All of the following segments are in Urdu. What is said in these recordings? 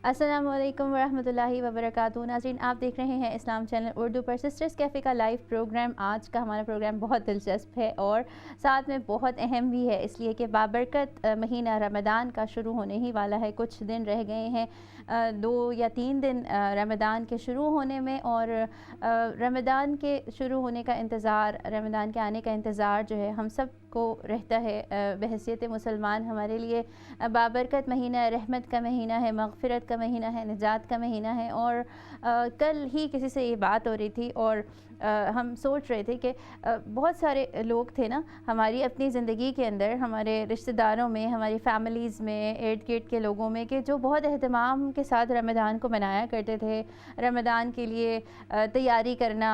السلام علیکم ورحمۃ اللہ وبرکاتہ۔ ناظرین، آپ دیکھ رہے ہیں اسلام چینل اردو پر سسٹرز کیفے کا لائیو پروگرام۔ آج کا ہمارا پروگرام بہت دلچسپ ہے اور ساتھ میں بہت اہم بھی ہے، اس لیے کہ بابرکت مہینہ رمضان کا شروع ہونے ہی والا ہے۔ کچھ دن رہ گئے ہیں، 2 یا 3 دن رمضان کے شروع ہونے میں، اور رمضان کے شروع ہونے کا انتظار، رمضان کے آنے کا انتظار جو ہے ہم سب کو رہتا ہے۔ بحیثیت مسلمان ہمارے لیے بابرکت مہینہ رحمت کا مہینہ ہے، مغفرت کا مہینہ ہے، نجات کا مہینہ ہے۔ اور کل ہی کسی سے یہ بات ہو رہی تھی اور ہم سوچ رہے تھے کہ بہت سارے لوگ تھے نا ہماری اپنی زندگی کے اندر، ہمارے رشتہ داروں میں، ہماری فیملیز میں، ارد گرد کے لوگوں میں، کہ جو بہت اہتمام کے ساتھ رمضان کو منایا کرتے تھے۔ رمضان کے لیے تیاری کرنا،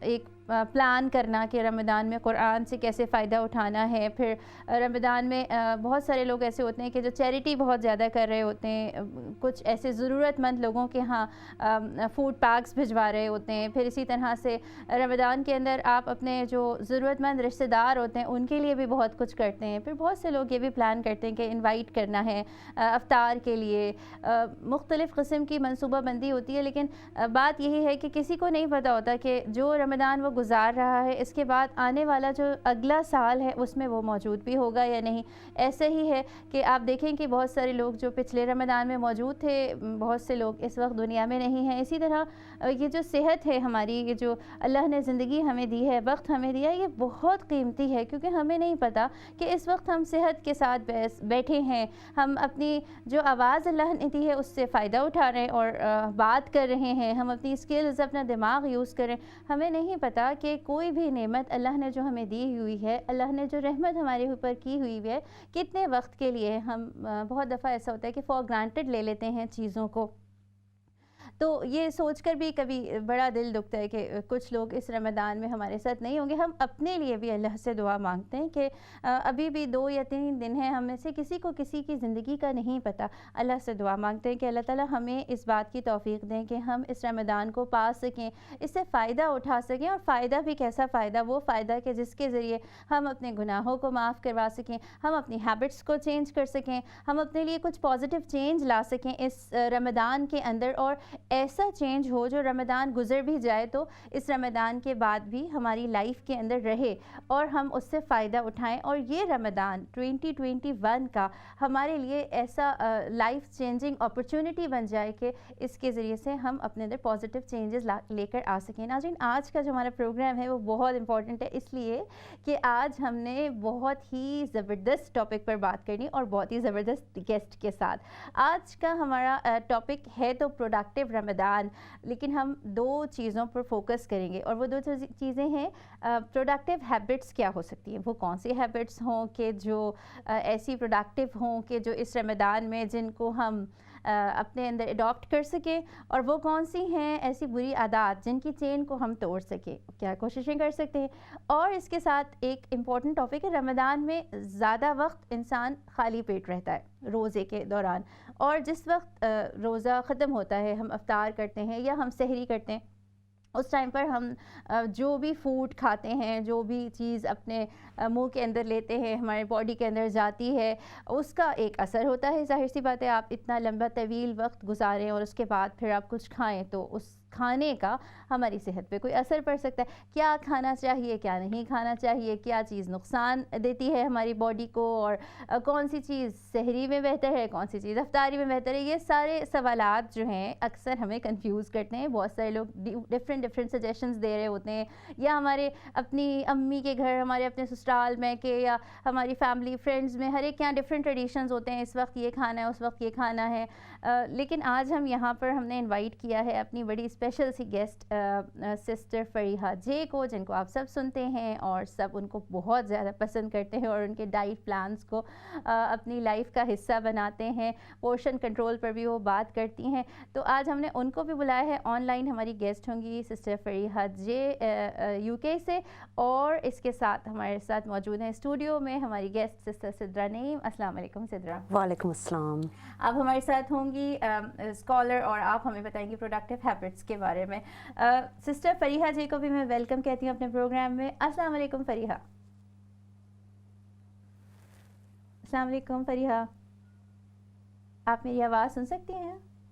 ایک پلان کرنا کہ رمضان میں قرآن سے کیسے فائدہ اٹھانا ہے۔ پھر رمضان میں بہت سارے لوگ ایسے ہوتے ہیں کہ جو چیریٹی بہت زیادہ کر رہے ہوتے ہیں، کچھ ایسے ضرورت مند لوگوں کے ہاں فوڈ پیکس بھجوا رہے ہوتے ہیں۔ پھر اسی طرح سے رمضان کے اندر آپ اپنے جو ضرورت مند رشتہ دار ہوتے ہیں ان کے لیے بھی بہت کچھ کرتے ہیں۔ پھر بہت سے لوگ یہ بھی پلان کرتے ہیں کہ انوائٹ کرنا ہے افطار کے لیے، مختلف قسم کی منصوبہ بندی ہوتی ہے۔ لیکن بات یہی ہے کہ کسی کو نہیں پتہ ہوتا کہ جو رمضان وہ گزار رہا ہے، اس کے بعد آنے والا جو اگلا سال ہے اس میں وہ موجود بھی ہوگا یا نہیں۔ ایسے ہی ہے کہ آپ دیکھیں کہ بہت سارے لوگ جو پچھلے رمضان میں موجود تھے، بہت سے لوگ اس وقت دنیا میں نہیں ہیں۔ اسی طرح یہ جو صحت ہے ہماری، یہ جو اللہ نے زندگی ہمیں دی ہے، وقت ہمیں دیا ہے، یہ بہت قیمتی ہے، کیونکہ ہمیں نہیں پتہ کہ اس وقت ہم صحت کے ساتھ بیٹھے ہیں، ہم اپنی جو آواز اللہ نے دی ہے اس سے فائدہ اٹھا رہے ہیں اور بات کر رہے ہیں، ہم اپنی اسکلز، اپنا دماغ یوز کریں۔ ہمیں نہیں پتہ کہ کوئی بھی نعمت اللہ نے جو ہمیں دی ہوئی ہے، اللہ نے جو رحمت ہمارے اوپر کی ہوئی ہے، کتنے وقت کے لیے ہم بہت دفعہ ایسا ہوتا ہے کہ فار گرانٹڈ لے لیتے ہیں چیزوں کو۔ تو یہ سوچ کر بھی کبھی بڑا دل دکھتا ہے کہ کچھ لوگ اس رمضان میں ہمارے ساتھ نہیں ہوں گے۔ ہم اپنے لیے بھی اللہ سے دعا مانگتے ہیں کہ ابھی بھی 2 یا 3 دن ہیں، ہم میں سے کسی کو کسی کی زندگی کا نہیں پتہ۔ اللہ سے دعا مانگتے ہیں کہ اللہ تعالیٰ ہمیں اس بات کی توفیق دیں کہ ہم اس رمضان کو پا سکیں، اس سے فائدہ اٹھا سکیں، اور فائدہ بھی کیسا فائدہ، وہ فائدہ کہ جس کے ذریعے ہم اپنے گناہوں کو معاف کروا سکیں، ہم اپنی ہیبٹس کو چینج کر سکیں، ہم اپنے لیے کچھ پازیٹیو چینج لا سکیں اس رمضان کے اندر، اور ایسا چینج ہو جو رمضان گزر بھی جائے تو اس رمضان کے بعد بھی ہماری لائف کے اندر رہے اور ہم اس سے فائدہ اٹھائیں۔ اور یہ رمضان 2021 کا ہمارے لیے ایسا لائف چینجنگ اپرچونٹی بن جائے کہ اس کے ذریعے سے ہم اپنے اندر پازیٹیو چینجز لے کر آ سکیں۔ ناظرین، آج کا جو ہمارا پروگرام ہے وہ بہت امپورٹنٹ ہے، اس لیے کہ آج ہم نے بہت ہی زبردست ٹاپک پر بات کرنی اور بہت ہی زبردست گیسٹ کے ساتھ۔ آج کا ہمارا ٹاپک ہے تو پروڈکٹیو رمضان، لیکن ہم 2 چیزوں پر فوکس کریں گے، اور وہ 2 چیزیں ہیں پروڈکٹیو ہیبٹس کیا ہو سکتی ہیں، وہ کون سی ہیبٹس ہوں کہ جو ایسی پروڈکٹیو ہوں کہ جو اس رمضان میں جن کو ہم اپنے اندر اڈاپٹ کر سکیں، اور وہ کون سی ہیں ایسی بری عادات جن کی چین کو ہم توڑ سکیں، کیا کوششیں کر سکتے ہیں۔ اور اس کے ساتھ ایک امپورٹنٹ ٹاپک ہے، رمضان میں زیادہ وقت انسان خالی پیٹ رہتا ہے روزے کے دوران، اور جس وقت روزہ ختم ہوتا ہے، ہم افطار کرتے ہیں یا ہم سحری کرتے ہیں، اس ٹائم پر ہم جو بھی فوڈ کھاتے ہیں، جو بھی چیز اپنے منہ کے اندر لیتے ہیں، ہمارے باڈی کے اندر جاتی ہے، اس کا ایک اثر ہوتا ہے۔ ظاہر سی بات ہے، آپ اتنا لمبا طویل وقت گزاریں اور اس کے بعد پھر آپ کچھ کھائیں تو اس کھانے کا ہماری صحت پہ کوئی اثر پڑ سکتا ہے۔ کیا کھانا چاہیے، کیا نہیں کھانا چاہیے، کیا چیز نقصان دیتی ہے ہماری باڈی کو، اور کون سی چیز سحری میں بہتر ہے، کون سی چیز افطاری میں بہتر ہے، یہ سارے سوالات جو ہیں اکثر ہمیں کنفیوز کرتے ہیں۔ بہت سارے لوگ ڈفرینٹ سجیشنز دے رہے ہوتے ہیں، یا ہمارے اپنی امی کے گھر، ہمارے اپنے سسرال میں کہ یا ہماری فیملی فرینڈز میں، ہر ایک کے یہاں ڈفرینٹ ٹریڈیشنز ہوتے ہیں، اس وقت یہ کھانا ہے، اس وقت یہ کھانا ہے۔ لیکن آج ہم یہاں پر ہم نے انوائٹ کیا ہے اپنی بڑی اسپیشل سی گیسٹ سسٹر فریحہ جے کو، جن کو آپ سب سنتے ہیں اور سب ان کو بہت زیادہ پسند کرتے ہیں، اور ان کے ڈائٹ پلانز کو اپنی لائف کا حصہ بناتے ہیں، پورشن کنٹرول پر بھی وہ بات کرتی ہیں۔ تو آج ہم نے ان کو بھی بلایا ہے، آن لائن ہماری گیسٹ ہوں گی سسٹر فریحہ جے UK سے، اور اس کے ساتھ ہمارے ساتھ موجود ہیں اسٹوڈیو میں ہماری گیسٹ سسٹر سدرا نعیم۔ السلام علیکم سدرا۔ وعلیکم السلام۔ آپ ہمارے ساتھ ہوں گی اسکالر، اور آپ ہمیں بتائیں گی پروڈکٹیو ہیبٹس کے بارے میں۔ سسٹر فریحہ جی کو بھی میں ویلکم کہتی ہوں اپنے پروگرام میں۔ السلام علیکم فریحہ۔ السلام علیکم فریحہ، آپ میری آواز سن سکتی ہیں؟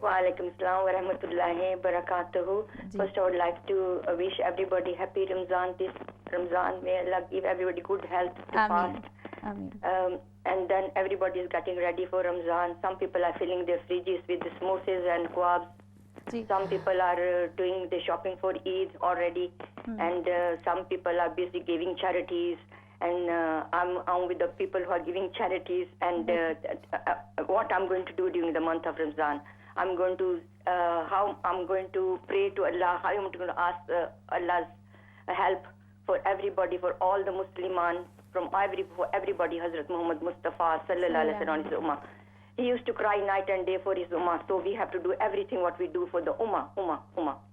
Walaikum Assalam wa rahmatullahi wa barakatuhu. First, I would like to wish everybody happy Ramzan. This Ramzan, may Allah give everybody good health to fast. And then everybody is getting ready for Ramzan. Some people are filling their fridges with the samosas and kebabs. Some people are doing the shopping for Eid already. And some people are busy giving charities. And I'm with the people who are giving charities. And what I'm going to do during the month of Ramzan, I'm going to how I'm going to pray to Allah, how I'm going to ask Allah's help for everybody, for all the Musliman, for everybody. Hazrat Muhammad Mustafa sallallahu alaihi wasallam, he used to cry night and day for his ummah, so we have to do everything what we do for the ummah.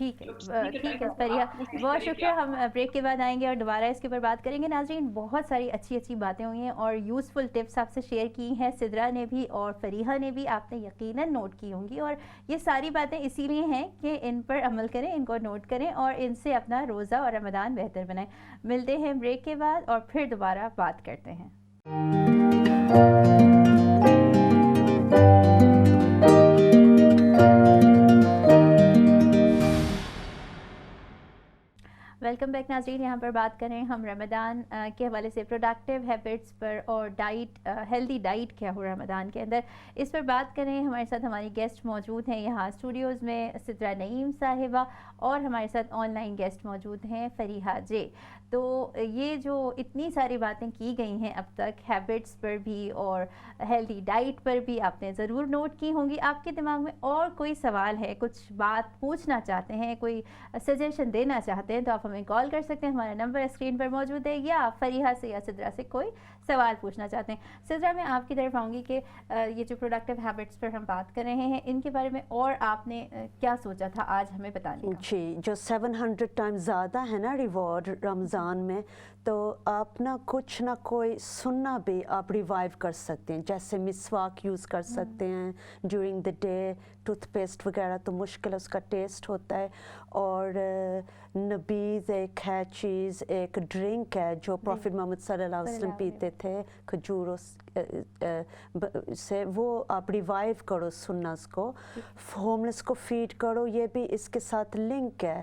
ٹھیک ہے فریحہ، بہت شکریہ. ہم بریک کے بعد آئیں گے اور دوبارہ اس کے اوپر بات کریں گے. ناظرین، بہت ساری اچھی باتیں ہوئی ہیں اور یوزفل ٹپس آپ سے شیئر کی ہیں سدرا نے بھی اور فریحہ نے بھی، آپ نے یقیناً نوٹ کی ہوں گی. اور یہ ساری باتیں اسی لیے ہیں کہ ان پر عمل کریں، ان کو نوٹ کریں اور ان سے اپنا روزہ اور رمضان بہتر بنائیں. ملتے ہیں بریک کے بعد اور پھر دوبارہ بات کرتے ہیں. ویلکم بیک ناظرین. یہاں پر بات کریں ہم رمضان کے حوالے سے پروڈکٹیو ہیبٹس پر اور ڈائٹ، ہیلدی ڈائٹ کیا ہو رمضان کے اندر، اس پر بات کریں. ہمارے ساتھ ہماری گیسٹ موجود ہیں یہاں اسٹوڈیوز میں، سدرا نعیم صاحبہ، اور ہمارے ساتھ آن لائن گیسٹ موجود ہیں فریحہ جے. تو یہ جو اتنی ساری باتیں کی گئی ہیں اب تک، ہیبٹس پر بھی اور ہیلدی ڈائٹ پر بھی، آپ نے ضرور نوٹ کی ہوں گی. آپ کے دماغ میں اور کوئی سوال ہے، کچھ بات پوچھنا چاہتے ہیں، کوئی سجیشن دینا چاہتے ہیں، تو آپ ہمیں کال کر سکتے ہیں. ہمارا نمبر اسکرین پر موجود ہے. یا فریحہ سے یا سدرا سے کوئی سوال پوچھنا چاہتے ہیں. سدرا، میں آپ کی طرف آؤں گی کہ یہ جو پروڈکٹیو ہیبٹس پر ہم بات کر رہے ہیں، ان کے بارے میں اور آپ نے کیا سوچا تھا آج ہمیں بتانے کا؟ جی، جو 700 ٹائمز زیادہ ہے نا ریوارڈ رمضان میں، تو آپ نا کچھ نہ کوئی سننا بھی آپ ریوائیو کر سکتے ہیں. جیسے مسواک یوز کر سکتے ہیں during the day. Tooth paste وغیرہ تو مشکل اس کا ٹیسٹ ہوتا ہے. اور نبیذ ایک ہے چیز، ایک ڈرنک ہے جو پروفٹ محمد صلی اللہ علیہ وسلم پیتے تھے کھجوروں سے، وہ آپ ریوائیو کرو سنس کو. ہوملیس کو فیڈ کرو، یہ بھی اس کے ساتھ لنک ہے.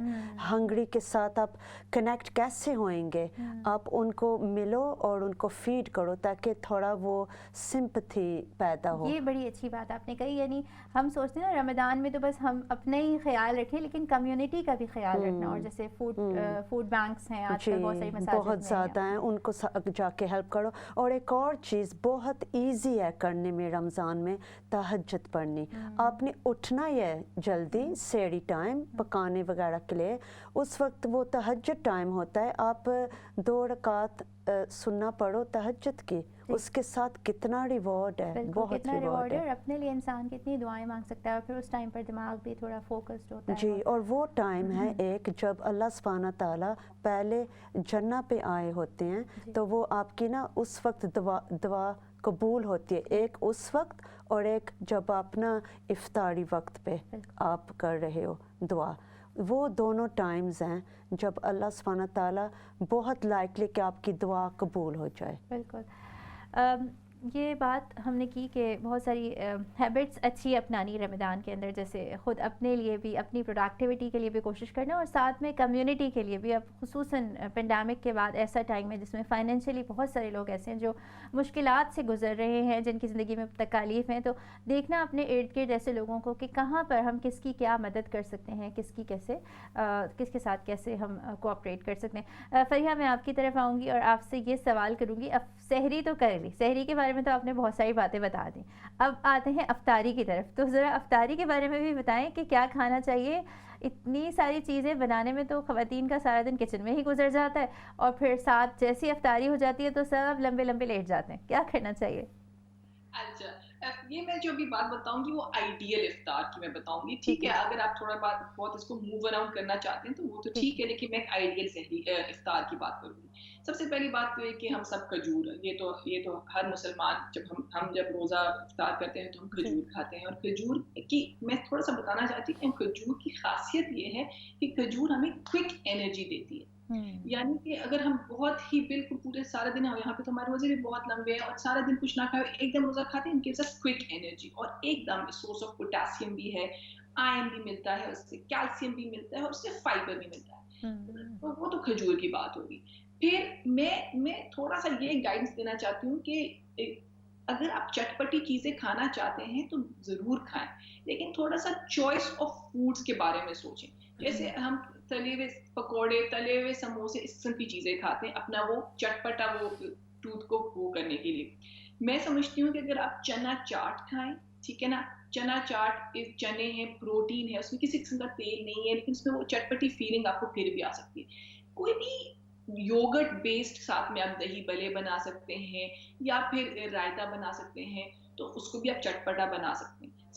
ہنگری کے ساتھ آپ کنیکٹ کیسے ہوئیں گے؟ آپ ان کو ملو اور ان کو فیڈ کرو تاکہ تھوڑا وہ سمپتھی پیدا ہو. یہ بڑی اچھی بات آپ نے کہی. یعنی ہم سوچتے ہیں نا رمضان میں تو بس ہم اپنے ہی خیال رکھیں، لیکن کمیونٹی کا بھی خیال رکھنا. اور جیسے فوڈ بینکس ہیں آج کل، بہت ساری مساجد بہت زیادہ ہیں، ان کو جا کے ہیلپ کرو. اور ایک اور چیز بہت ایزی ہے کرنے میں رمضان میں، تہجد پڑھنی. آپ نے اٹھنا ہی ہے جلدی، سحری ٹائم پکانے وغیرہ کے لیے. اس وقت وہ تہجد ٹائم ہوتا ہے. آپ 2 رکعت سننا پڑھو تہجد کی، اس کے ساتھ کتنا ریوارڈ ہے، بہت ریوارڈ ہے. اور اپنے لیے انسان کتنی دعائیں مانگ سکتا ہے، اور پھر اس ٹائم پر دماغ بھی تھوڑا فوکسڈ ہوتا ہے. جی، اور وہ ٹائم ہے ایک جب اللہ سبحانہ تعالیٰ پہلے جنہ پہ آئے ہوتے ہیں، تو وہ آپ کی نا اس وقت دعا قبول ہوتی ہے. ایک اس وقت اور ایک جب آپ نا افطاری وقت پہ آپ کر رہے ہو دعا. وہ دونوں ٹائمز ہیں جب اللہ سبحانہ تعالیٰ بہت لائکلی کہ آپ کی دعا قبول ہو جائے. بالکل. یہ بات ہم نے کی کہ بہت ساری ہیبٹس اچھی اپنانی رمضان کے اندر، جیسے خود اپنے لیے بھی، اپنی پروڈکٹیوٹی کے لیے بھی کوشش کرنا، اور ساتھ میں کمیونٹی کے لیے بھی. اب خصوصاً پینڈیمک کے بعد ایسا ٹائم ہے جس میں فائنینشلی بہت سارے لوگ ایسے ہیں جو مشکلات سے گزر رہے ہیں، جن کی زندگی میں تکالیف ہیں. تو دیکھنا اپنے ارد گرد ایسے لوگوں کو کہ کہاں پر ہم کس کی کیا مدد کر سکتے ہیں، کس کی کیسے، کس کے ساتھ کیسے ہم کوآپریٹ کر سکتے ہیں. فریحہ، میں آپ کی طرف آؤں گی اور آپ سے یہ سوال کروں گی. اب سحری تو کر لی، سحری کے بارے میں تو آپ نے بہت ساری باتیں بتا دیں. اب آتے ہیں افطاری کی طرف. تو ذرا افطاری کے بارے میں بھی بتائیں کہ کیا کھانا چاہیے. اتنی ساری چیزیں بنانے میں تو خواتین کا سارا دن کچن میں ہی گزر جاتا ہے، اور پھر ساتھ جیسی افطاری ہو جاتی ہے تو سب لمبے لمبے لیٹ جاتے ہیں. کیا کرنا چاہیے؟ اچھا، یہ میں جو بھی بات بتاؤں گی وہ آئیڈیل افطار کی میں بتاؤں گی. ٹھیک ہے، اگر آپ تھوڑا بہت اس کو موو اراؤنڈ کرنا چاہتے ہیں تو وہ تو ٹھیک ہے، لیکن میں ایک آئیڈیل افطار کی بات کروں گی. سب سے پہلی بات تو یہ کہ ہم سب کھجور، یہ تو ہر مسلمان جب روزہ افطار کرتے ہیں تو ہم کھجور کھاتے ہیں. اور کھجور کی میں تھوڑا سا بتانا چاہتی ہوں کہ کھجور کی خاصیت یہ ہے کہ کھجور ہمیں کوئک انرجی دیتی ہے. یعنی کہ اگر ہم بہت ہی بالکل پورے سارا دن، یہاں پہ تو ہمارے روزے بھی بہت لمبے ہیں اور سارا دن کچھ نہ کھائے ایک دم روزہ کھاتے ہیں، ان کے ساتھ کوئک انرجی اور ایک دم سورس آف پوٹاسیم بھی ہے، آئرن بھی ملتا ہے اس سے، کیلشیم بھی ملتا ہے اور اس سے فائبر بھی ملتا ہے. تو وہ تو کھجور کی بات ہوگی. پھر میں تھوڑا سا یہ گائیڈنس دینا چاہتی ہوں کہ اگر آپ چٹپٹی چیزیں کھانا چاہتے ہیں تو ضرور کھائیں، لیکن تھوڑا سا چوائس آف فوڈس کے بارے میں سوچیں. جیسے ہم تلے ہوئے پکوڑے، تلے ہوئے سموسے، اس قسم کی چیزیں کھاتے ہیں اپنا وہ چٹپٹا وہ ٹوتھ کو وہ کرنے کے لیے. میں سمجھتی ہوں کہ اگر آپ چنا چاٹ کھائیں، ٹھیک ہے نا، چنا چاٹ چنے ہیں، پروٹین ہے، اس میں کسی قسم کا تیل نہیں ہے، لیکن اس میں وہ چٹپٹی فیلنگ آپ کو پھر بھی آ سکتی ہے. کوئی بھی یوگرٹ بیسڈ ساتھ میں آپ دہی بلے بنا سکتے ہیں یا پھر رائتا بنا سکتے ہیں، تو اس کو بھی آپ چٹپٹا بنا سکتے ہیں.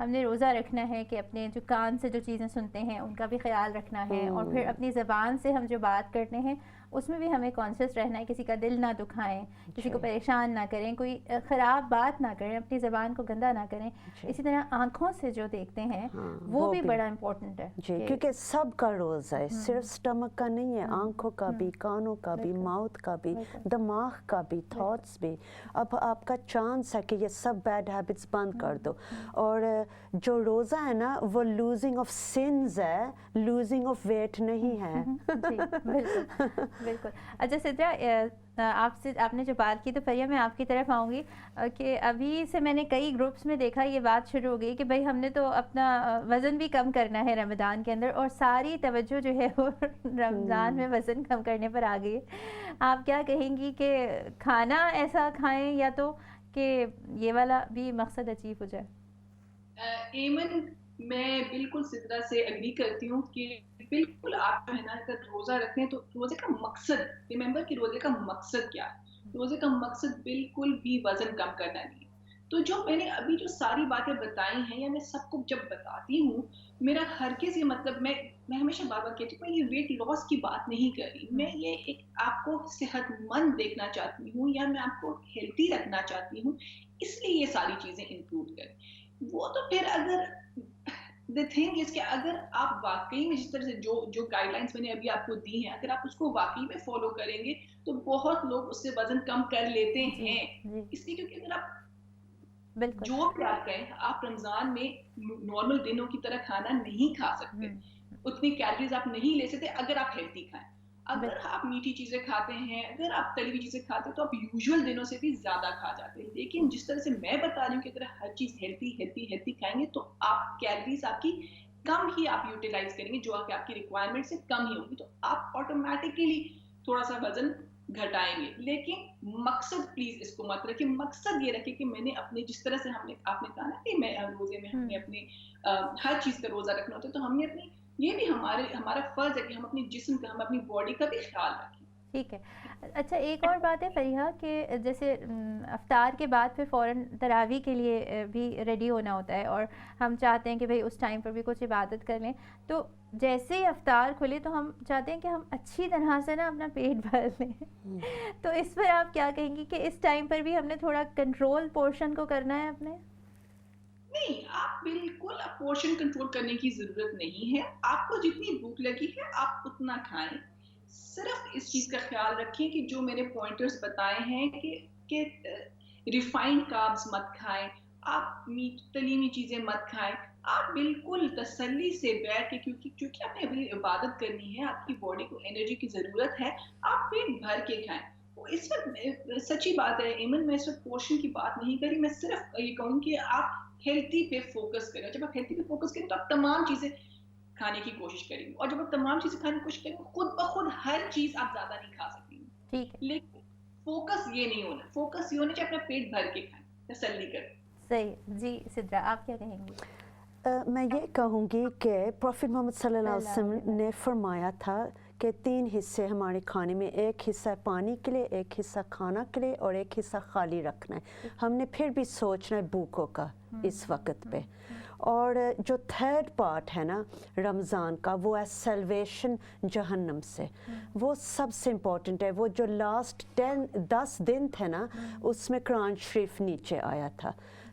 ہم نے روزہ رکھنا ہے کہ اپنے جو کان سے جو چیزیں سنتے ہیں ان کا بھی خیال رکھنا ہے، اور پھر اپنی زبان سے ہم جو بات کرتے ہیں اس میں بھی ہمیں کانشیس رہنا ہے، کسی کا دل نہ دکھائیں، کسی کو پریشان نہ کریں، کوئی خراب بات نہ کریں، اپنی زبان کو گندا نہ کریں. اسی طرح آنکھوں سے جو دیکھتے ہیں وہ بھی بڑا امپورٹنٹ ہے جی، کیونکہ سب کا روزہ ہے، صرف سٹمک کا نہیں ہے، آنکھوں کا بھی، کانوں کا بھی، ماؤتھ کا بھی، دماغ کا بھی، تھاٹس بھی. اب آپ کا چانس ہے کہ یہ سب بیڈ ہیبٹس بند کر دو. اور جو روزہ ہے نا وہ لوزنگ آف سنز ہے، لوزنگ آف ویٹ نہیں ہے. جی بالکل بالکل. اچھا سدرا، آپ نے جو بات کی تو فریہ میں آپ کی طرف آؤں گی کہ ابھی سے میں نے کئی گروپس میں دیکھا یہ بات شروع ہو گئی کہ بھائی ہم نے تو اپنا وزن بھی کم کرنا ہے رمضان کے اندر، اور ساری توجہ جو ہے وہ رمضان میں وزن کم کرنے پر آ گئی ہے. آپ کیا کہیں گی کہ کھانا ایسا کھائیں یا تو کہ یہ والا بھی مقصد اچیو ہو جائے؟ ایمن میں بالکل سدرا سے اگری کرتی ہوں کہ بالکل آپ جو ہے نا اگر روزہ رکھیں تو روزے کا مقصد ریممبر کہ روزے کا مقصد کیا ہے. روزے کا مقصد بالکل بھی وزن کم کرنا نہیں. تو جو میں نے ابھی جو ساری باتیں بتائی ہیں یا میں سب کو جب بتاتی ہوں، میرا ہرگز یہ مطلب میں ہمیشہ بار بار کہتی ہوں میں یہ ویٹ لاس کی بات نہیں کر رہی. میں یہ ایک آپ کو صحت مند دیکھنا چاہتی ہوں یا میں آپ کو ہیلتھی رکھنا چاہتی ہوں، اس لیے یہ ساری چیزیں انکلوڈ کریں. وہ تو پھر اگر the thing is کہ اگر آپ واقعی میں جس طرح سے جو گائیڈ لائنس میں نے ابھی آپ کو دی ہیں اگر آپ اس کو واقعی میں فالو کریں گے تو بہت لوگ اس سے وزن کم کر لیتے ہیں. اس لیے کیونکہ اگر آپ جو بھی آپ کہیں آپ رمضان میں نارمل دنوں کی طرح کھانا نہیں کھا سکتے، اتنی کیلریز آپ نہیں لے سکتے اگر آپ ہیلتھی کھائیں. اگر آپ میٹھی چیزیں کھاتے ہیں، اگر آپ تلی ہوئی چیزیں کھاتے ہیں تو آپ یوزول دنوں سے بھی زیادہ کھا جاتے ہیں. لیکن جس طرح سے میں بتا رہی ہوں کہ اگر ہر چیز ہیلتھی کھائیں گے تو آپ کیلریز آپ کی کم ہی آپ یوٹیلائز کریں گے، جو کہ آپ کی ریکوائرمنٹ سے کم ہی ہوگی، تو آپ آٹومیٹکلی تھوڑا سا وزن گھٹائیں گے. لیکن مقصد پلیز اس کو مت رکھیں. مقصد یہ رکھیں کہ میں نے اپنے جس طرح سے آپ نے کہا نا کہ میں روزے میں ہم نے اپنے ہر چیز کا روزہ رکھنا ہوتا ہے، تو ہم نے اپنی یہ بھی ہمارا فرض ہے کہ ہم اپنے جسم کا، ہم اپنی باڈی کا بھی خیال رکھیں. ٹھیک ہے. اچھا ایک اور بات ہے فریحہ کہ جیسے افطار کے بعد پھر فوراً تراویح کے لیے بھی ریڈی ہونا ہوتا ہے، اور ہم چاہتے ہیں کہ بھئی اس ٹائم پر بھی کچھ عبادت کر لیں. تو جیسے ہی افطار کھلے تو ہم چاہتے ہیں کہ ہم اچھی طرح سے نا اپنا پیٹ بھر لیں. تو اس پر آپ کیا کہیں گی کہ اس ٹائم پر بھی ہم نے تھوڑا کنٹرول پورشن کو کرنا ہے اپنے؟ نہیں، آپ بالکل پورشن کنٹرول کرنے کی ضرورت نہیں ہے. آپ کو جتنی بھوک لگی ہے آپ اتنا کھائیں. صرف اس چیز کا خیال رکھیں کہ جو میں نے پوائنٹرز بتائے ہیں کہ ریفائنڈ کاربز مت کھائیں، آپ تلی ہوئی چیزیں مت کھائیں. آپ بالکل تسلی سے بیٹھ کے کیونکہ آپ نے ابھی عبادت کرنی ہے، آپ کی باڈی کو انرجی کی ضرورت ہے، آپ پیٹ بھر کے کھائیں. اس وقت سچی بات ہے ایمن، میں اس وقت پورشن کی بات نہیں کری. میں صرف یہ کہوں کہ آپ ہیلتھی پہ فوکس کریں. جب آپ ہیلتھی پہ فوکس کریں تو آپ تمام چیزیں کھانے کی کوشش کریں گے، اور جب آپ تمام چیزیں کھانے کی کوشش کریں گے خود بخود ہر چیز آپ زیادہ نہیں کھا سکیں گے. لیکن فوکس یہ نہیں ہونا، فوکس یہ ہونا چاہیے اپنا پیٹ بھر کے کھائیں، تسلی کریں. صحیح. جی سدرا آپ کیا کہیں گی؟ میں یہ کہوں گی کہ پروفٹ محمد صلی اللہ علیہ وسلم نے فرمایا تھا کہ 3 حصے ہمارے کھانے میں، ایک حصہ پانی کے لیے، ایک حصہ کھانا کے لیے، اور ایک حصہ خالی رکھنا ہے. ہم نے پھر بھی سوچنا ہے بھوکوں کا اس وقت پہ. اور جو 3rd پارٹ ہے نا رمضان کا، وہ ہے سیلویشن جہنم سے. وہ سب سے امپورٹنٹ ہے. وہ جو لاسٹ 10 دن تھے نا اس میں قرآن شریف نیچے آیا تھا،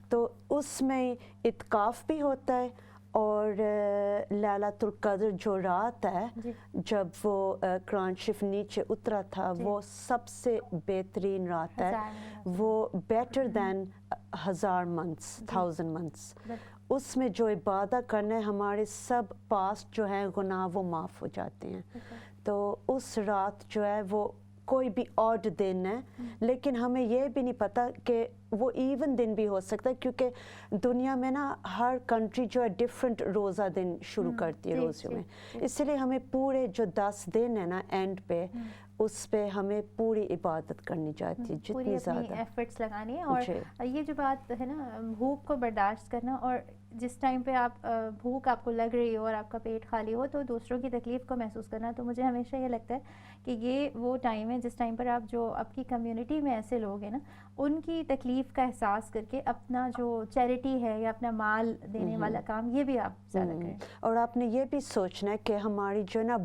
تو اس میں اعتکاف بھی ہوتا ہے. اور لیلۃ القدر جو رات ہے جب وہ قرآن شریف نیچے اترا تھا، وہ سب سے بہترین رات ہے. وہ بیٹر دین 1000 months 1000 months. اس میں جو عبادت کرنا ہے، ہمارے سب پاسٹ جو ہیں گناہ وہ معاف ہو جاتے ہیں. تو اس رات جو ہے وہ کوئی بھی آڈ دن ہے، لیکن ہمیں یہ بھی نہیں پتہ کہ وہ ایون دن بھی ہو سکتا ہے، کیونکہ دنیا میں نا ہر کنٹری جو ہے ڈیفرنٹ روزہ دن شروع کرتی ہے روزوں میں. اس لیے ہمیں پورے جو 10 دن ہے نا اینڈ پہ، اس پہ ہمیں پوری عبادت کرنی چاہتی ہے، جتنی زیادہ ایفرٹس لگانی ہے. اور یہ جو بات ہے نا بھوک کو برداشت کرنا، اور جس ٹائم پہ آپ بھوک آپ کو لگ رہی ہو اور آپ کا پیٹ خالی ہو تو دوسروں کی تکلیف کو محسوس کرنا، تو مجھے ہمیشہ یہ لگتا ہے کہ یہ وہ ٹائم ہے جس ٹائم پر آپ جو آپ کی کمیونٹی میں ایسے لوگ ہیں نا ان کی تکلیف کا احساس کر کے اپنا جو چیریٹی ہے یا اپنا مال دینے والا کام یہ بھی آپ زیادہ کریں. اور آپ نے یہ بھی سوچنا ہے کہ ہماری جو نا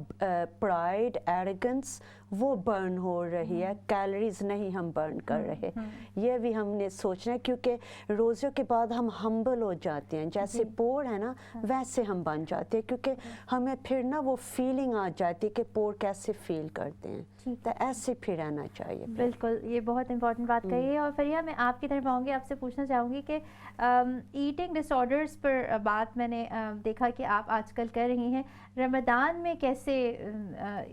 پرائڈ ایروگنس وہ برن ہو رہی ہے, کیلریز نہیں ہم برن کر رہے, یہ بھی ہم نے سوچنا ہے, کیونکہ روزوں کے بعد ہم ہمبل ہو جاتے ہیں, جیسے پور ہے نا ویسے ہم بن جاتے ہیں, کیونکہ ہمیں پھر نا وہ فیلنگ آ جاتی ہے کہ پور کیسے فیل کرتے ہیں, تو ایسے پھر رہنا چاہیے. بالکل, یہ بہت امپورٹنٹ بات کہی ہے. اور فریہ میں آپ کی طرف آؤں گی, آپ سے پوچھنا چاہوں گی کہ ایٹنگ ڈس آرڈرس پر بات میں نے دیکھا کہ آپ آج کل کر رہی ہیں, رمضان میں کیسے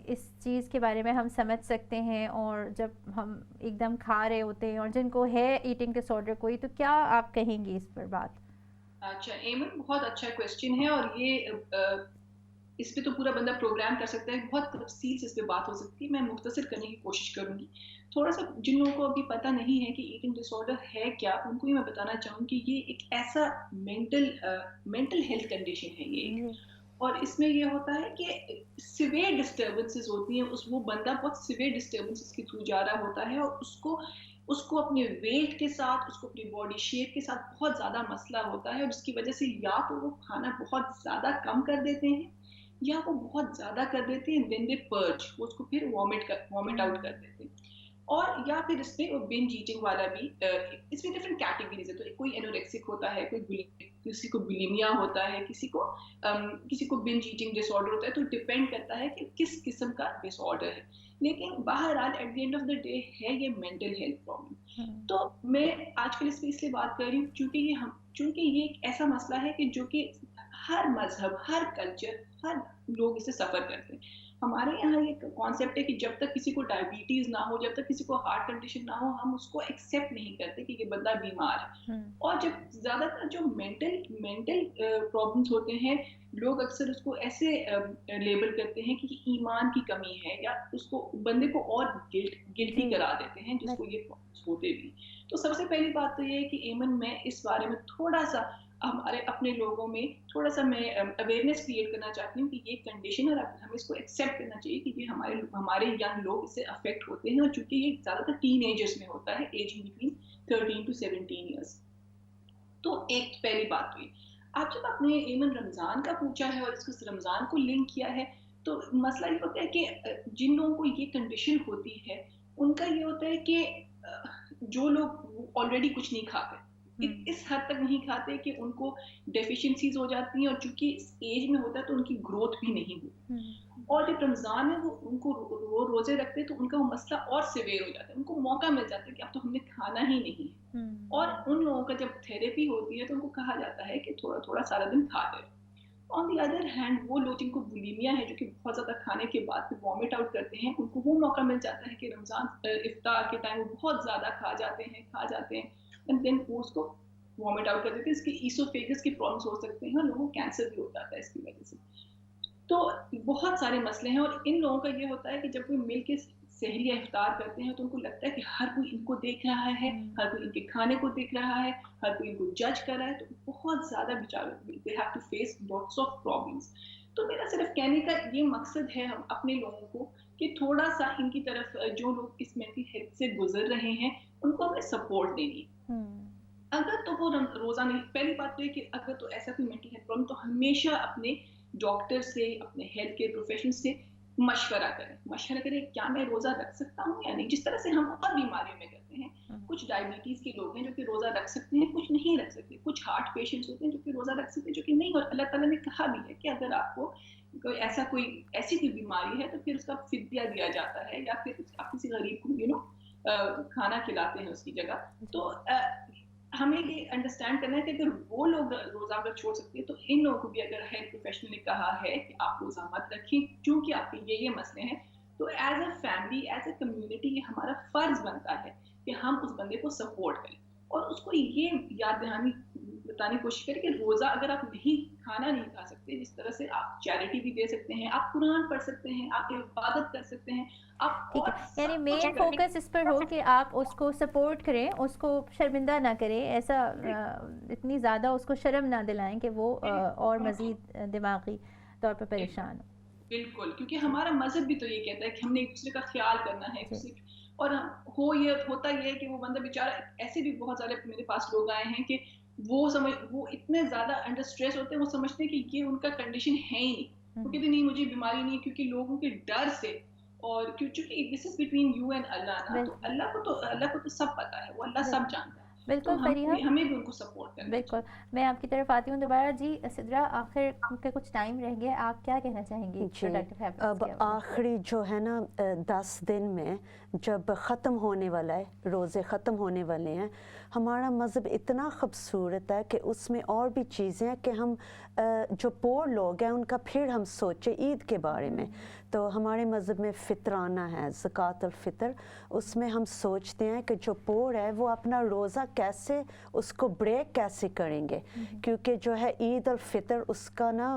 اس چیز کے بارے میں ہم سمجھ سکتے ہیں, اور جب ہم ایک دم کھا رہے ہوتے ہیں اور جن کو ہے ایٹنگ ڈس آرڈر کوئی, تو کیا آپ کہیں گی اس پر بات؟ اچھا ایمن, بہت اچھا کویسچن ہے, اور یہ اس پہ تو پورا بندہ پروگرام کر سکتا ہے, بہت تفصیل سے اس پہ بات ہو سکتی ہے. میں مختصر کرنے کی کوشش کروں گی. تھوڑا سا جن لوگوں کو ابھی پتہ نہیں ہے کہ ایٹنگ ڈس آرڈر ہے کیا, ان کو یہ میں بتانا چاہوں کہ یہ ایک ایسا مینٹل ہیلتھ کنڈیشن ہے یہ, اور اس میں یہ ہوتا ہے کہ سیویئر ڈسٹربنسز ہوتی ہیں, وہ بندہ بہت سیویئر ڈسٹربنسز کے تھرو جا رہا ہوتا ہے, اور اس کو اپنے ویٹ کے ساتھ, اس کو اپنی باڈی شیپ کے ساتھ بہت زیادہ مسئلہ ہوتا ہے, اور جس کی وجہ سے یا تو وہ کھانا بہت زیادہ کم کر دیتے ہیں یا وہ بہت زیادہ کر دیتے ہیں, دین دے پرچ, وہ اس کو پھر وامٹ آؤٹ کر دیتے ہیں. اور یا پھر اس میں بنج ایٹنگ والا بھی, اس میں ڈفرینٹ کیٹیگریز ہے, تو کوئی اینوریکسک ہوتا ہے, کسی کو بلیمیا ہوتا ہے, کسی کو بنج ایٹنگ ڈس آرڈر ہوتا ہے, تو ڈپینڈ کرتا ہے کہ کس قسم کا ڈس آرڈر ہے. لیکن بہرحال at the end of the day ہے یہ مینٹل ہیلتھ پرابلم. تو میں آج کل اس پہ اس لیے بات کر رہی ہوں چونکہ یہ ایک ایسا مسئلہ ہے کہ جو کہ ہر مذہب, ہر کلچر, ہر لوگ اسے سفر کرتے ہیں. ہمارے یہاں یہ کانسیپٹ ہے کہ جب تک کسی کو ڈائبٹیز نہ ہو, جب تک کسی کو ہارٹ کنڈیشن نہ ہو, ہم اس کو ایکسیپٹ نہیں کرتے کہ یہ بندہ بیمار ہے. اور جب زیادہ تر جو مینٹل پرابلمس ہوتے ہیں, لوگ اکثر اس کو ایسے لیبل کرتے ہیں کہ ایمان کی کمی ہے, یا اس کو بندے کو اور گلٹی کرا دیتے ہیں جس کو یہ پرابلمس ہوتے بھی. تو سب سے پہلی بات تو یہ ہے کہ ایمن, میں اس بارے میں تھوڑا سا ہمارے اپنے لوگوں میں تھوڑا سا میں اویئرنیس کریٹ کرنا چاہتی ہوں کہ یہ کنڈیشن ہے, اور ہمیں اس کو ایکسیپٹ کرنا چاہیے کہ یہ ہمارے ینگ لوگ اس سے افیکٹ ہوتے ہیں, اور چونکہ یہ زیادہ تر ٹین ایجرس میں ہوتا ہے, ایج بٹوین 13 to 17 ایئرس. تو ایک پہلی بات ہوئی. آپ جب آپ نے ایمن رمضان کا پوچھا ہے اور اس کو رمضان کو لنک کیا ہے, تو مسئلہ یہ ہوتا ہے کہ جن لوگوں کو یہ کنڈیشن ہوتی ہے ان کا یہ ہوتا ہے کہ جو لوگ آلریڈی کچھ نہیں کھاتے, اس حد تک نہیں کھاتے کہ ان کو ڈیفیشنسیز ہو جاتی ہیں, اور چونکہ اس ایج میں ہوتا ہے تو ان کی گروتھ بھی نہیں ہوتی. اور جب رمضان میں ان کو وہ روزے رکھتے تو ان کا وہ مسئلہ اور سیویئر ہو جاتا ہے, ان کو موقع مل جاتا ہے کہ اب تو ہم نے کھانا ہی نہیں ہے. اور ان لوگوں کا جب تھیراپی ہوتی ہے تو ان کو کہا جاتا ہے کہ تھوڑا تھوڑا سارا دن کھاتے رہو. آن دی ادر ہینڈ وہ لوگ جن کو بلیمیا ہے, جو کہ بہت زیادہ کھانے کے بعد پھر وامٹ آؤٹ کرتے ہیں, ان کو وہ موقع مل جاتا ہے کہ رمضان افطار کے ٹائم وہ بہت زیادہ کھا جاتے ہیں اینڈ دین وہ اس کو وامٹ آؤٹ کر دیتے ہیں. اس کی ایسوفیگس کی پرابلمس ہو سکتے ہیں, لوگوں کو کینسر بھی ہو جاتا ہے اس کی وجہ سے. تو بہت سارے مسئلے ہیں, اور ان لوگوں کا یہ ہوتا ہے کہ جب کوئی مل کے سحری یا افطار کرتے ہیں تو ان کو لگتا ہے کہ ہر کوئی ان کو دیکھ رہا ہے, ہر کوئی ان کے کھانے کو دیکھ رہا ہے, ہر کوئی ان کو جج کر رہا ہے, تو بہت زیادہ بیچارے they have to face lots of problems. تو میرا صرف کہنے کا یہ مقصد ہے ہم اپنے لوگوں کو کہ تھوڑا سا ان کی طرف جو لوگ اس مینٹل ہیلتھ سے گزر رہے ہیں ان کو ہمیں سپورٹ دینی. اگر تو وہ روزہ نہیں, پہلی بات تو یہ کہ اگر تو ایسا کوئی مینٹل ہیلتھ پرابلم, تو ہمیشہ اپنے ڈاکٹر سے, اپنے ہیلتھ کیئر پروفیشنل سے مشورہ کریں کیا میں روزہ رکھ سکتا ہوں یا نہیں. جس طرح سے ہم اور بیماریوں میں کرتے ہیں, کچھ ڈائبٹیز کے لوگ ہیں جو کہ روزہ رکھ سکتے ہیں, کچھ نہیں رکھ سکتے, کچھ ہارٹ پیشنٹس ہوتے ہیں جو کہ روزہ رکھ سکتے ہیں, جو کہ نہیں. اور اللہ تعالیٰ نے کہا بھی ہے کہ اگر آپ کو ایسی کوئی بیماری ہے تو پھر اس کا فدیہ دیا جاتا ہے, یا پھر آپ کسی غریب کو کھانا کھلاتے ہیں اس کی جگہ. تو ہمیں یہ انڈرسٹینڈ کرنا ہے کہ اگر وہ لوگ روزہ اگر چھوڑ سکتے ہیں, تو ان لوگوں کو بھی اگر ہیلتھ پروفیشنل نے کہا ہے کہ آپ روزہ مت رکھیں کیونکہ آپ کے یہ مسئلے ہیں, تو as a family, as a community یہ ہمارا فرض بنتا ہے کہ ہم اس بندے کو سپورٹ کریں, اور اس کو یہ یاد دہانی بتانے کی کوشش کریں کہ روزہ اگر آپ کھانا نہیں کھا سکتے, جس طرح سے آپ چیریٹی بھی دے سکتے ہیں, آپ قرآن پڑھ سکتے ہیں, آپ عبادت کر سکتے ہیں, آپ یعنی مین فوکس اس پر ہو کہ آپ اس کو سپورٹ کریں, اس کو شرمندہ نہ کریں, ایسا اتنی زیادہ اس کو شرم نہ دلائیں کہ وہ اور مزید دماغی طور پر پریشان ہو. بالکل, کیونکہ ہمارا مذہب بھی تو یہ کہتا ہے کہ ہم نے ایک دوسرے کا خیال کرنا ہے, اور ہوتا یہ ہے کہ وہ بندہ بیچارہ, ایسے بھی بہت سارے میرے پاس لوگ آئے ہیں کہ وہ اتنے زیادہ انڈر اسٹریس ہوتے ہیں, وہ سمجھتے ہیں کہ یہ ان کا کنڈیشن ہے ہی نہیں, وہ کہتے نہیں مجھے بیماری نہیں ہے, کیونکہ لوگوں کے ڈر سے, اور چونکہ دس از بٹوین یو اینڈ اللہ نا, تو اللہ کو تو سب پتا ہے, وہ اللہ سب جانتا ہے. بالکل فریحہ, ہمیں بھی ان کو سپورٹ کرنا. بالکل, میں آپ کی طرف آتی ہوں دوبارہ. جی سدرا, آخر کے کچھ ٹائم رہ گیا, آپ کیا کہنا چاہیں گی؟ جی اب آخری جو ہے نا 10 دن میں جب ختم ہونے والا ہے, روزے ختم ہونے والے ہیں, ہمارا مذہب اتنا خوبصورت ہے کہ اس میں اور بھی چیزیں ہیں کہ ہم جو پور لوگ ہیں ان کا پھر ہم سوچیں عید کے بارے میں. تو ہمارے مذہب میں فطرانہ ہے, زکوٰۃ الفطر, اس میں ہم سوچتے ہیں کہ جو پور ہے وہ اپنا روزہ کیسے, اس کو بریک کیسے کریں گے, کیونکہ جو ہے عید الفطر اس کا نا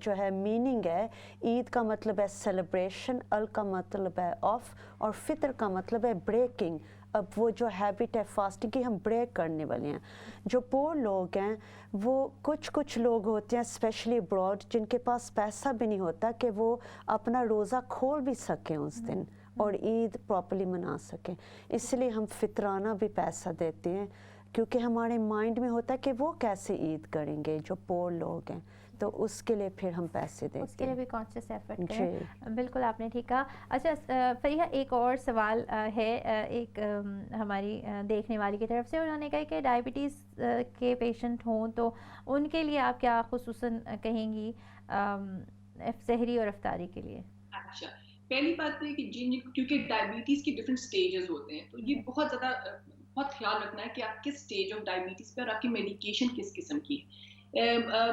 جو ہے میننگ ہے, عید کا مطلب ہے سیلیبریشن, ال کا مطلب ہے آف, اور فطر کا مطلب ہے بریکنگ. اب وہ جو ہیبٹ ہے فاسٹنگ کی ہم بریک کرنے والے ہیں. جو پور لوگ ہیں وہ کچھ لوگ ہوتے ہیں اسپیشلی ابراڈ, جن کے پاس پیسہ بھی نہیں ہوتا کہ وہ اپنا روزہ کھول بھی سکیں اس دن اور عید پراپرلی منا سکیں. اس لیے ہم فطرانہ بھی پیسہ دیتے ہیں, کیونکہ ہمارے مائنڈ میں ہوتا ہے کہ وہ کیسے عید کریں گے جو پور لوگ ہیں, تو اس کے لیے پھر ہم پیسے دیتے ہیں, اس کے لیے بھی کانشیس ایفرٹ کریں. بالکل آپ نے ٹھیک کہا. اچھا فریحہ, ایک اور سوال ہے ایک ہماری دیکھنے والی کی طرف سے, انہوں نے کہا کہ ڈائبٹیز کے پیشنٹ ہوں تو ان کے لیے آپ کیا خصوصاً کہیں گی سحری اور افطاری کے لیے؟ اچھا, پہلی بات تو ہے کہ کیونکہ ڈائبٹیز کے ڈفرینٹ سٹیجز ہوتے ہیں, تو یہ بہت خیال رکھنا ہے کہ آپ کس سٹیج آف ڈائبٹیز پہ اور آپ کی میڈیکیشن کس قسم کی ہے.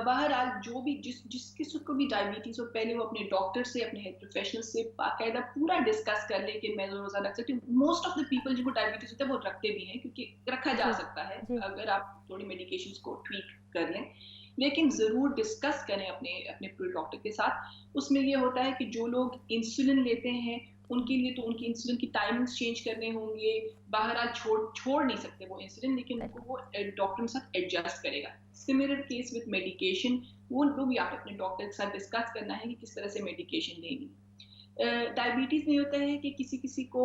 بہرحال جو بھی جس کسی کو بھی ڈائبٹیز ہو, پہلے وہ اپنے ڈاکٹر سے, اپنے ہیلتھ پروفیشنل سے باقاعدہ پورا ڈسکس کر لے کہ میں روزہ رکھ سکتی ہوں. موسٹ آف دا پیپل جن کو ڈائبٹیز ہوتا ہے وہ رکھتے بھی ہیں, کیونکہ رکھا جا سکتا ہے اگر آپ تھوڑی میڈیکیشنز کو ٹویک کر لیں, لیکن ضرور ڈسکس کریں اپنے پورے ڈاکٹر کے ساتھ. اس میں یہ ہوتا ہے کہ جو لوگ انسولن لیتے ہیں ان کے لیے تو ان کی انسولن کی ٹائمنگز چینج کرنے ہوں گے. بہرحال چھوڑ نہیں سکتے وہ انسولن, لیکن ان کو وہ ڈاکٹر کے ساتھ ایڈجسٹ کرے گا. سملر کیس وتھ میڈیکیشن, وہ بھی آپ اپنے ڈاکٹر کے ساتھ ڈسکس کرنا ہے کہ کس طرح سے میڈیکیشن لینی. ڈائبٹیز میں ہوتا ہے کہ کسی کو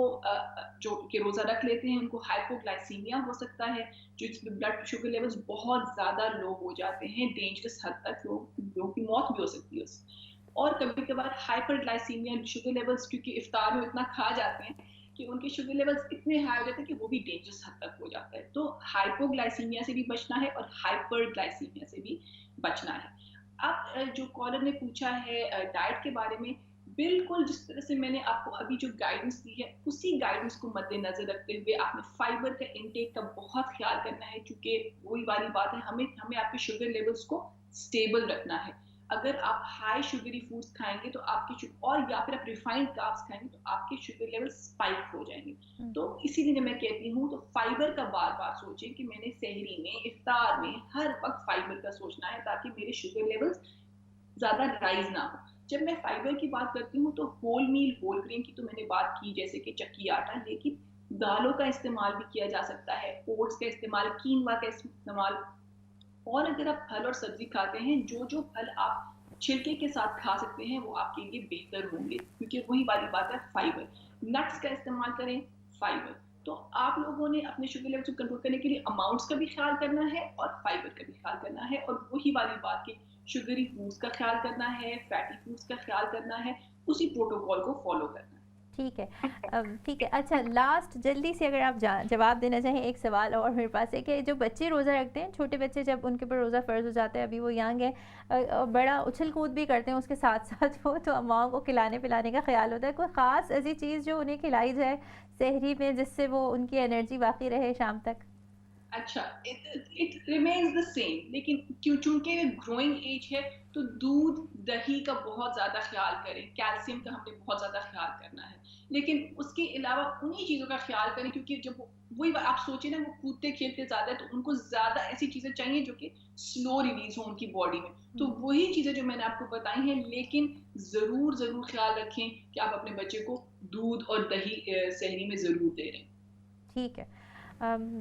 جو کہ روزہ رکھ لیتے ہیں ان کو ہائپوگلائسیمیا ہو سکتا ہے, جو بلڈ شوگر لیولز بہت زیادہ لو ہو جاتے ہیں, ڈینجرس حد تک لوگوں کی موت بھی ہو سکتی ہے اس. اور کبھی کبھار ہائپر گلائسیمیا, شوگر لیولز کیونکہ افطار میں اتنا کھا جاتے ہیں کہ ان کے شوگر لیولز اتنے ہائی ہو جاتے ہیں کہ وہ بھی ڈینجرس حد تک ہو جاتا ہے. تو ہائپوگلائسیمیا سے بھی بچنا ہے اور ہائپر گلائسیمیا سے بھی بچنا ہے. اب جو کالر نے پوچھا ہے ڈائٹ کے بارے میں, بالکل جس طرح سے میں نے آپ کو ابھی جو گائیڈنس دی ہے اسی گائیڈنس کو مد نظر رکھتے ہوئے آپ نے فائبر کا انٹیک کا بہت خیال کرنا ہے, کیونکہ وہی والی بات ہے, ہمیں آپ کے شوگر لیولز کو اسٹیبل رکھنا ہے. اگر آپ ہائی شوگری فوڈز کھائیں گے تو آپ کی اور یا پھر آپ ریفائنڈ کاربس کھائیں گے تو آپ کے شوگر لیول اسپائک ہو جائیں گے. تو اسی لیے میں کہتی ہوں تو فائبر کا بار بار سوچیں کہ میں نے سحری میں, افطار میں ہر وقت فائبر کا سوچنا ہے تاکہ میرے شوگر لیولز زیادہ رائز نہ ہو. جب میں فائبر کی بات کرتی ہوں تو ہول میل ہول گرین کی تو میں نے بات کی, جیسے کہ چکی آٹا, لیکن دالوں کا استعمال بھی کیا جا سکتا ہے, اوٹس کا استعمال, کینوا کا استعمال. اور اگر آپ پھل اور سبزی کھاتے ہیں, جو پھل آپ چھلکے کے ساتھ کھا سکتے ہیں وہ آپ کے لیے بہتر ہوں گے, کیونکہ وہی والی بات ہے فائبر. نٹس کا استعمال کریں, فائبر. تو آپ لوگوں نے اپنے شوگر لیول کو کنٹرول کرنے کے لیے اماؤنٹس کا بھی خیال کرنا ہے اور فائبر کا بھی خیال کرنا ہے, اور وہی والی بات کہ شوگری فوڈز کا خیال کرنا ہے, فیٹی فوڈز کا خیال کرنا ہے, اسی پروٹوکول کو فالو کرنا ہے. ٹھیک ہے, ٹھیک ہے. اچھا لاسٹ جلدی سے اگر آپ جواب دینا چاہیں, ایک سوال اور میرے پاس ہے کہ جو بچے روزہ رکھتے ہیں, چھوٹے بچے جب ان کے اوپر روزہ فرض ہو جاتا ہے, ابھی وہ ینگ ہے, بڑا اچھل کود بھی کرتے ہیں اس کے ساتھ ساتھ وہ, تو اماؤں کو کھلانے پلانے کا خیال ہوتا ہے, کوئی خاص ایسی چیز جو انہیں کھلائی جائے سحری میں جس سے وہ ان کی انرجی باقی رہے شام تک؟ اچھا, اٹ ریمینز دا سیم, لیکن چونکہ گروئنگ ایج ہے تو دودھ دہی کا بہت زیادہ خیال کریں, کیلشیم کا ہم نے بہت زیادہ خیال کرنا ہے, لیکن اس کے علاوہ انہی چیزوں کا خیال کریں, کیونکہ جب وہی آپ سوچیں نا وہ کودتے کھیلتے زیادہ ہے تو ان کو زیادہ ایسی چیزیں چاہیے جو کہ سلو ریلیز ہوں ان کی باڈی میں, تو وہی چیزیں جو میں نے آپ کو بتائی ہیں, لیکن ضرور خیال رکھیں کہ آپ اپنے بچے کو دودھ اور دہی سحری میں ضرور دے رہے ہیں. ٹھیک ہے,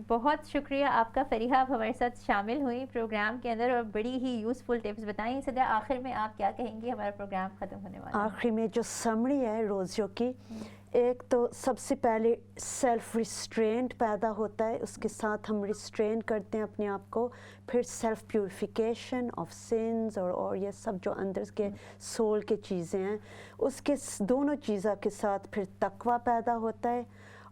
بہت شکریہ آپ کا فریحہ, آپ ہمارے ساتھ شامل ہوئی پروگرام کے اندر اور بڑی ہی یوزفل ٹپس بتائیں. صدیٰ آخر میں آپ کیا کہیں گی؟ ہمارا پروگرام ختم ہونے والا ہے. آخر میں جو سمری ہے روزوں کی, ایک تو سب سے پہلے سیلف ریسٹرینٹ پیدا ہوتا ہے، اس کے ساتھ ہم ریسٹرین کرتے ہیں اپنے آپ کو، پھر سیلف پیوریفیکیشن آف سنز اور یہ سب جو اندر کے سول کے چیزیں ہیں، اس کے دونوں چیزوں کے ساتھ پھر تقویٰ پیدا ہوتا ہے،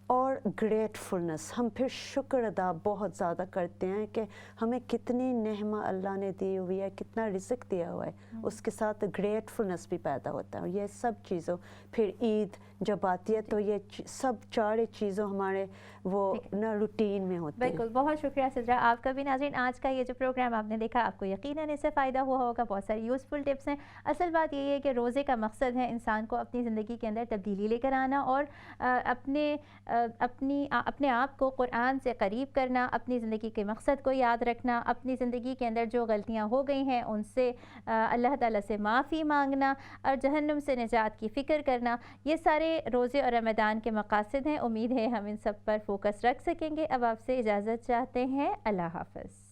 اور گریٹفلنس، ہم پھر شکر ادا بہت زیادہ کرتے ہیں کہ ہمیں کتنی نعمت اللہ نے دی ہوئی ہے، کتنا رزق دیا ہوا ہے، اس کے ساتھ گریٹفلنس بھی پیدا ہوتا ہے. اور یہ سب چیزوں پھر عید جب آتی ہے تو یہ سب چارے چیزوں ہمارے وہ نا روٹین میں ہوتے ہیں. بالکل، بہت شکریہ سدرا آپ کا بھی. ناظرین آج کا یہ جو پروگرام آپ نے دیکھا آپ کو یقیناً اس سے فائدہ ہوا ہوگا، بہت ساری یوزفل ٹپس ہیں. اصل بات یہ ہے کہ روزے کا مقصد ہے انسان کو اپنی زندگی کے اندر تبدیلی لے کر آنا اور اپنے آپ کو قرآن سے قریب کرنا، اپنی زندگی کے مقصد کو یاد رکھنا، اپنی زندگی کے اندر جو غلطیاں ہو گئی ہیں ان سے اللہ تعالیٰ سے معافی مانگنا اور جہنم سے نجات کی فکر کرنا، یہ سارے روزے اور رمضان کے مقاصد ہیں. امید ہے ہم ان سب پر فوکس رکھ سکیں گے. اب آپ سے اجازت چاہتے ہیں. اللہ حافظ.